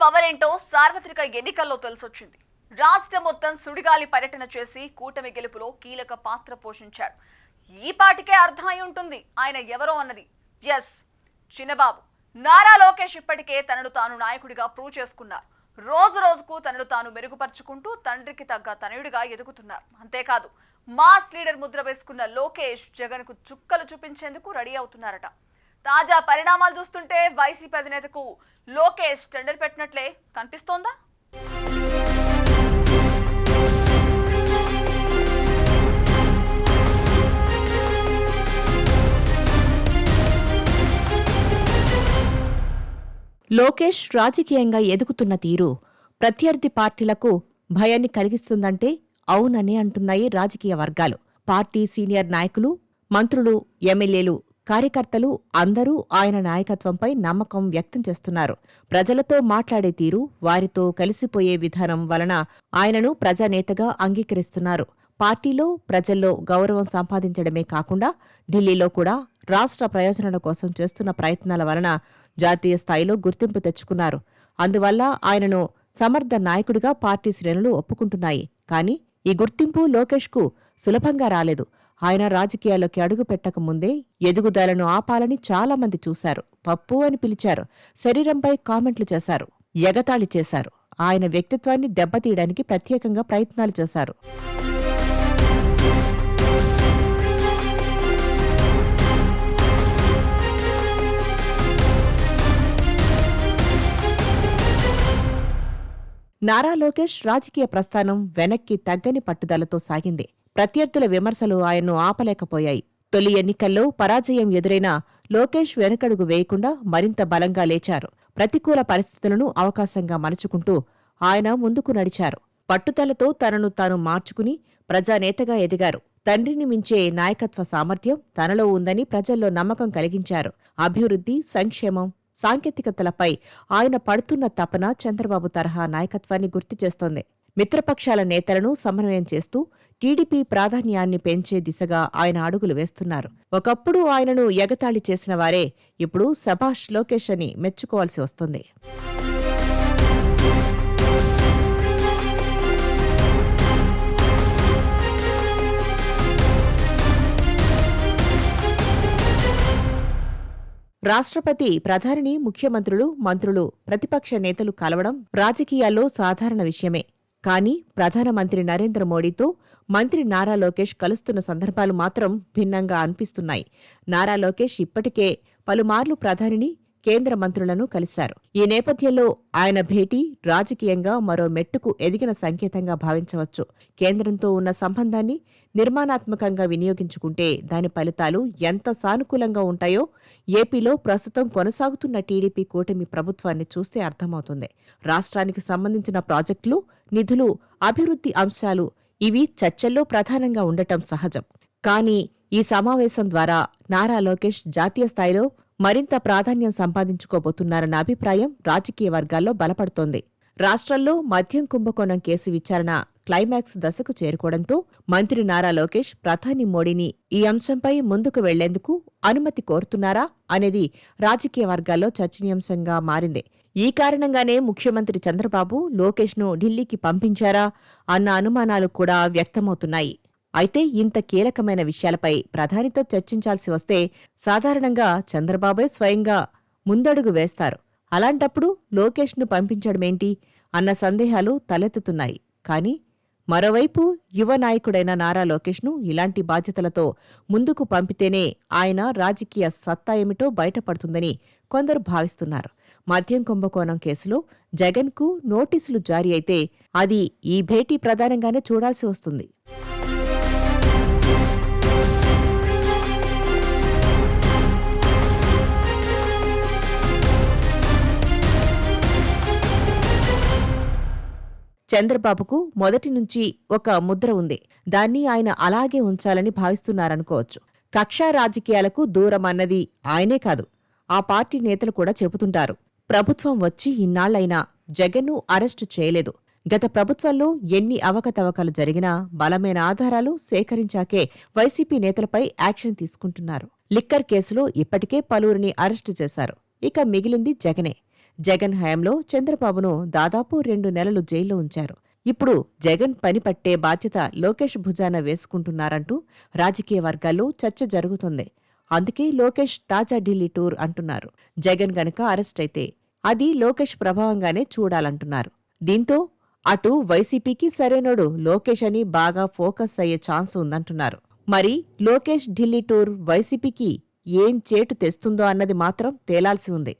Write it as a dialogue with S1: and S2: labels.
S1: Power ఏంటో సార్వత్రిక ఎన్నికల్లో తెలిసొచ్చింది. రాష్ట్రం మొత్తం సుడిగాలి పర్యటన చేసి కూటమి గెలుపులో కీలక పాత్ర పోషించాడు. ఈ పాటికే అర్థమై ఉంటుంది ఆయన ఎవరో అన్నది. ఎస్, చిన్నబాబు నారా లోకేష్ ఇప్పటికే తనను తాను నాయకుడిగా ప్రూవ్ చేసుకున్నారు. రోజు రోజుకు తనను తాను మెరుగుపరుచుకుంటూ తండ్రికి తగ్గ తనయుడిగా ఎదుగుతున్నారు. అంతేకాదు, మాస్ లీడర్ ముద్ర వేసుకున్న లోకేష్ జగన్ కు చుక్కలు చూపించేందుకు రెడీ అవుతున్నారట. తాజా పరిణామాలు చూస్తుంటే వైసీపీ అధినేతకు లోకేష్ టెండర్ పెట్టినట్లే కనిపిస్తోందా?
S2: లోకేష్ రాజకీయంగా ఎదుగుతున్న తీరు ప్రత్యర్థి పార్టీలకు భయాన్ని కలిగిస్తుందంటే అవుననే అంటున్నాయి రాజకీయ వర్గాలు. పార్టీ సీనియర్ నాయకులు, మంత్రులు, ఎమ్మెల్యేలు, కార్యకర్తలు అందరూ ఆయన నాయకత్వంపై నమ్మకం వ్యక్తం చేస్తున్నారు. ప్రజలతో మాట్లాడే తీరు, వారితో కలిసిపోయే విధానం వలన ఆయనను ప్రజానేతగా అంగీకరిస్తున్నారు. పార్టీలో, ప్రజల్లో గౌరవం సంపాదించడమే కాకుండా ఢిల్లీలో కూడా రాష్ట్ర ప్రయోజనాల కోసం చేస్తున్న ప్రయత్నాల వలన జాతీయ స్థాయిలో గుర్తింపు తెచ్చుకున్నారు. అందువల్ల ఆయనను సమర్థ నాయకుడిగా పార్టీ శ్రేణులు ఒప్పుకుంటున్నాయి. కానీ ఈ గుర్తింపు లోకేష్కు సులభంగా రాలేదు. ఆయన రాజకీయాల్లోకి అడుగు పెట్టకముందే ఎదుగుదలను ఆపాలని చాలామంది చూశారు. పప్పు అని పిలిచారు. శరీరంపై కామెంట్లు చేశారు. ఎగతాళి చేశారు. ఆయన వ్యక్తిత్వాన్ని దెబ్బతీయడానికి ప్రత్యేకంగా ప్రయత్నాలు చేశారు. నారా లోకేష్ రాజకీయ ప్రస్థానం వెనక్కి తగ్గని పట్టుదలతో సాగింది. ప్రత్యర్థుల విమర్శలు ఆయన్ను ఆపలేకపోయాయి. తొలి ఎన్నికల్లో పరాజయం ఎదురైనా లోకేష్ వెనకడుగు వేయకుండా మరింత బలంగా లేచారు. ప్రతికూల పరిస్థితులను అవకాశంగా మలుచుకుంటూ ఆయన ముందుకు నడిచారు. పట్టుదలతో తనను తాను మార్చుకుని ప్రజానేతగా ఎదిగారు. తండ్రిని మించే నాయకత్వ సామర్థ్యం తనలో ఉందని ప్రజల్లో నమ్మకం కలిగించారు. అభివృద్ధి, సంక్షేమం, సాంకేతికతలపై ఆయన పడుతున్న తపన చంద్రబాబు తరహా నాయకత్వాన్ని గుర్తుచేస్తోంది. మిత్రపక్షాల నేతలను సమన్వయం చేస్తూ టీడీపీ ప్రాధాన్యాన్ని పెంచే దిశగా ఆయన అడుగులు వేస్తున్నారు. ఒకప్పుడు ఆయనను ఎగతాళి చేసిన వారే ఇప్పుడు శభాష్ లోకేష్ అని మెచ్చుకోవాల్సి వస్తుంది. రాష్ట్రపతి, ప్రధానిని ముఖ్యమంత్రులు, మంత్రులు, ప్రతిపక్ష నేతలు కలవడం రాజకీయాల్లో సాధారణ విషయమే. కానీ ప్రధానమంత్రి నరేంద్ర మోడీతో మంత్రి నారా లోకేష్ కలుస్తున్న సందర్భాలు మాత్రం భిన్నంగా అనిపిస్తున్నాయి. నారా లోకేష్ ఇప్పటికే పలుమార్లు ప్రధానిని, కేంద్ర మంత్రులను కలిశారు. ఈ నేపథ్యంలో ఆయన భేటీ రాజకీయంగా మరో మెట్టుకు ఎదిగిన సంకేతంగా భావించవచ్చు. కేంద్రంతో ఉన్న సంబంధాన్ని నిర్మాణాత్మకంగా వినియోగించుకుంటే దాని ఫలితాలు ఎంత సానుకూలంగా ఉంటాయో ఏపీలో ప్రస్తుతం కొనసాగుతున్న టీడీపీ కూటమి ప్రభుత్వాన్ని చూస్తే అర్థమవుతుంది. రాష్ట్రానికి సంబంధించిన ప్రాజెక్టులు, నిధులు, అభివృద్ధి అంశాలు ఇవి చర్చల్లో ప్రధానంగా ఉండటం సహజం. కానీ ఈ సమావేశం ద్వారా నారా లోకేష్ జాతీయ స్థాయిలో మరింత ప్రాధాన్యం సంపాదించుకోబోతున్నారన్న అభిప్రాయం రాజకీయ వర్గాల్లో బలపడుతోంది. రాష్ట్రంలో మద్యం కుంభకోణం కేసు విచారణ క్లైమాక్స్ దశకు చేరుకోవడంతో మంత్రి నారా లోకేష్ ప్రధాని మోడీని ఈ అంశంపై ముందుకు వెళ్లేందుకు అనుమతి కోరుతున్నారా అనేది రాజకీయ వర్గాల్లో చర్చనీయాంశంగా మారింది. ఈ కారణంగానే ముఖ్యమంత్రి చంద్రబాబు లోకేష్ను ఢిల్లీకి పంపించారా అన్న అనుమానాలు కూడా వ్యక్తమవుతున్నాయి. అయితే ఇంత కీలకమైన విషయాలపై ప్రధానితో చర్చించాల్సి వస్తే సాధారణంగా చంద్రబాబే స్వయంగా ముందడుగు వేస్తారు. అలాంటప్పుడు లోకేష్ను పంపించడమేంటి అన్న సందేహాలు తలెత్తుతున్నాయి. కానీ మరోవైపు యువ నాయకుడైన నారా లోకేష్ను ఇలాంటి బాధ్యతలతో ముందుకు పంపితేనే ఆయన రాజకీయ సత్తా ఏమిటో బయటపడుతుందని కొందరు భావిస్తున్నారు. మద్యం కుంభకోణం కేసులో జగన్కు నోటీసులు జారీ అయితే అది ఈ భేటీ ప్రధానంగానే చూడాల్సి వస్తుంది. చంద్రబాబుకు మొదటి నుంచి ఒక ముద్ర ఉంది. దాన్ని ఆయన అలాగే ఉంచాలని భావిస్తున్నారనుకోవచ్చు. కక్షా రాజకీయాలకు దూరమన్నది ఆయనే కాదు, ఆ పార్టీ నేతలు కూడా చెబుతుంటారు. ప్రభుత్వం వచ్చి ఇన్నాళ్లైనా జగన్ను అరెస్టు చేయలేదు. గత ప్రభుత్వంలో ఎన్ని అవకతవకలు జరిగినా బలమైన ఆధారాలు సేకరించాకే వైసీపీ నేతలపై యాక్షన్ తీసుకుంటున్నారు. లిక్కర్ కేసులో ఇప్పటికే పలువురిని అరెస్టు చేశారు. ఇక మిగిలింది జగనే. జగన్ హయాంలో చంద్రబాబును దాదాపు 2 నెలలు జైల్లో ఉంచారు. ఇప్పుడు జగన్ పని పట్టే బాధ్యత లోకేష్ భుజాన వేసుకుంటున్నారంటూ రాజకీయ వర్గాల్లో చర్చ జరుగుతోంది. అందుకే లోకేష్ తాజా ఢిల్లీ టూర్ అంటున్నారు. జగన్ గనక అరెస్ట్ అయితే అది లోకేష్ ప్రభావంగానే చూడాలంటున్నారు. దీంతో అటు వైసీపీకి సరైనోడు లోకేష్ అని బాగా ఫోకస్ అయ్యే ఛాన్స్ ఉందంటున్నారు. మరి లోకేష్ ఢిల్లీ టూర్ వైసీపీకి ఏం చేటు తెస్తుందో అన్నది మాత్రం తేలాల్సి ఉంది.